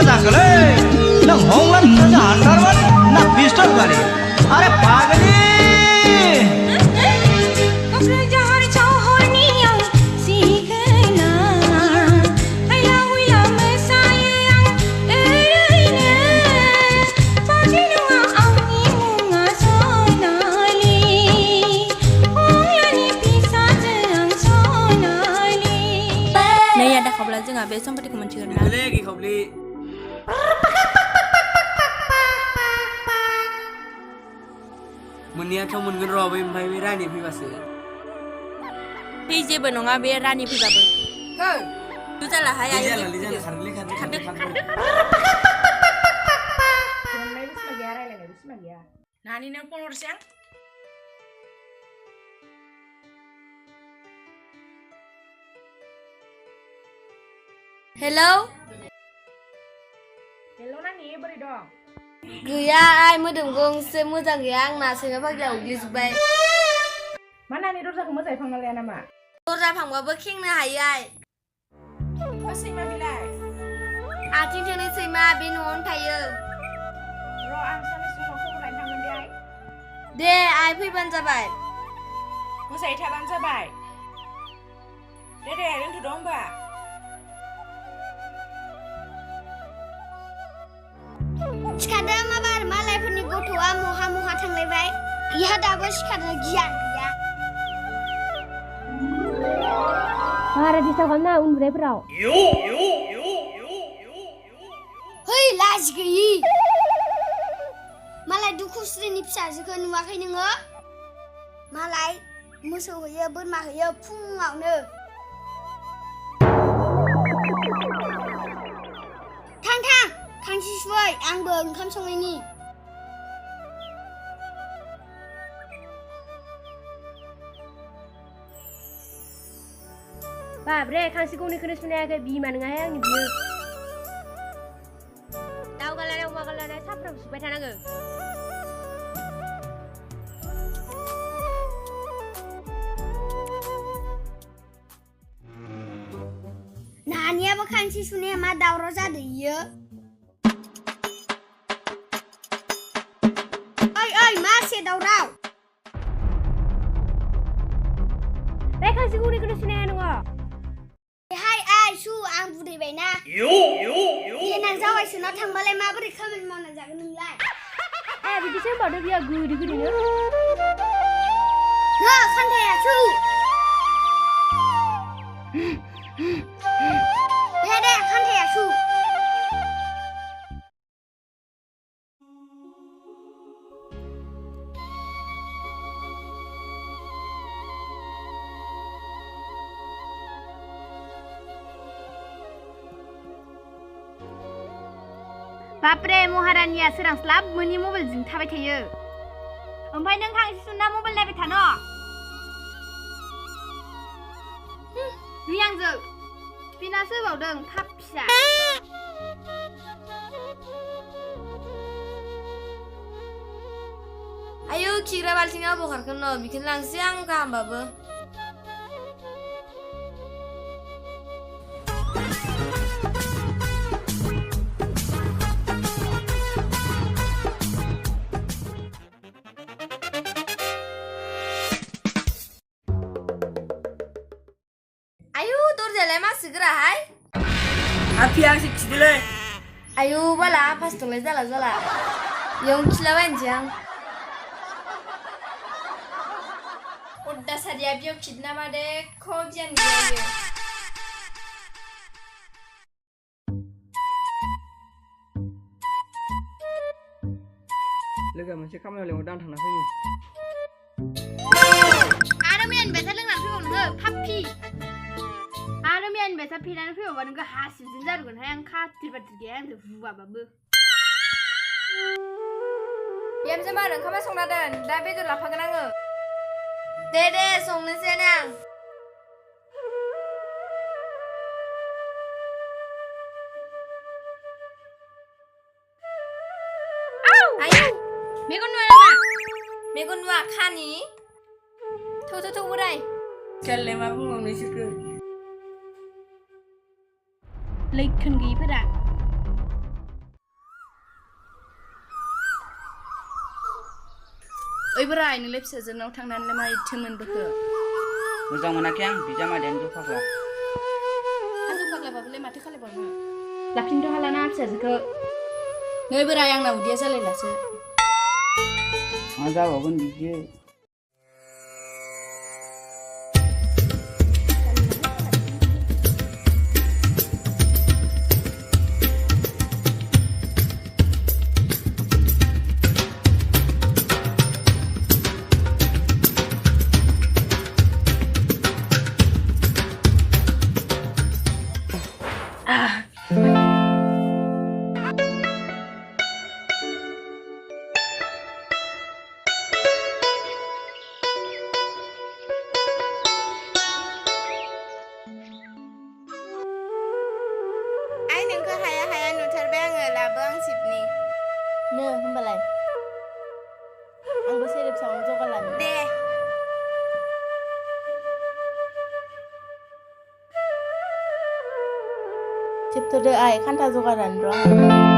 जाखोलै नों हंला फिसाजो हाथारबाय ना पिस्टल गारि अरे पागली जोंहा बे सम्पतिखौ मोनथिगोन ना लेगि खबलि मोननायाथ' मोनगोन र' ओमफ्राय बे रानि फैबासो फै जेबो नङा बे रानि फैबाबो हो दुजालाहाय आयौ लिजाला खारले नानि नों फन हरसै आं हेलौ नानि बोरै दं गैया आइ मोदोम गंसे मोजां गैया आंना सैमा फाग्लाया उग्लिजोब्बाय मा नानि दरजाखौ मोजाङै फांना लाया नामा दरजा फांबाबो खेंनो हायो आइ मा सैमा बिलाय आथिं थोंनै सैमा बे न'आवनो थायो र' आं साननैसो उनाव खबर लायनो थांगोन दे आइ फैबानो जाबाय मोजाङै थाबानो जाबाय दे दोनथ'द' होमबा सिखादों माबार मालायफोरनि गथ'आ महा थांलायबाय इहा दाबो सिखादों गियान गैया बारा दिस्टार्ब खालामना उन्दुनायफोराव है लाजि गैयि मालाय दुखुस्रिनि फिसाजोखौ नुवाखै नोङो मालाय मोसौ होयो बोरमा होयो फुङावनो थां खांसि सुबाय आंबो ओंखाम संनायनि बाब्रे खांसि गंनैखौनो सुनायाखै बिमा नङाहाय आंनि बियो दाउ गालाय अमा गालाय साफ्रामबो सुबाय थानांगो नानियाबो खांसि सुनाया मा दावराव जादों इयो ओइ मासे दावराव बे खांसि गंनैखौनो सुनाया नङा हाय आइ सु आं बुदैबायना देनां जावायसोनाव थांबालाय माबोरै खामानि मावना जागोन नोंलाय बिदिसो होनबावदो बियो गोदैनो नो खान्थाया सु दे खान्थाया सु बाप्रे महारानिया सोरांस्लाब मोननि मबाइलजों थाबाय थायो ओमफ्राय नों खांसि सुना मबाइल नायबाय थानो आंजों बिनासो होबावदों थाब फिसा आयौ खिग्रा बाल्थिङा बबाव खारखोन न' बेखौनो लांसै आं गाहामबाबो आयु दरजायालाय मा सोग्राहाय आफिया आंसो खिदोलै आयु बाला फास्टलाय जाला इयावनो खिलाबायनोसै आं अड्डासारिया बेयाव खिदना मादे ख' गियान गैया इयो लोगोआ मोनसे खामानियाव लेंहरदों आं थांना फैनि आरो मैयानि बायसा लोंनानै फैबाव नोङो फाफ्फि आरो मैयानि बायसा फेनानै फैबावबा नोंखौ हासिबजों जारुगोनहाय आं खाथिर बाथिर गैया आंजों बुबाबाबो बिहामजो मा ओंखामा संना दोन दा बेदर लाफागोन आङो दे संनोसैनो आं आयौ मेगन नुवा नामा मेगन नुवा खानि थौ बोराय चलले मा बुंबावनो इसोरखौ लैखोन गैयिफोरा ओइ बोराय नोंलाय फिसाजोनाव थांनानैलाय मा इथो मोनबोखो मोजां मोनाखै आं बिजामादैयानो जौ फाग्ला हाजो फाग्लाबाबोलाय माथो खालायबावनो लाफिनथ' हालाना फिसाजोखौ नै बोराय आंना उदैया जालायलासो मा जाबावगोन बिदि आइ नोंखौ हाया हाया नुथारबाय आङो लाबो आं सिपनि नो होमबालाय आंबो सेरेब सावनो जगार लानो दे खेबथ'दो आइ खान्था जगारानो र'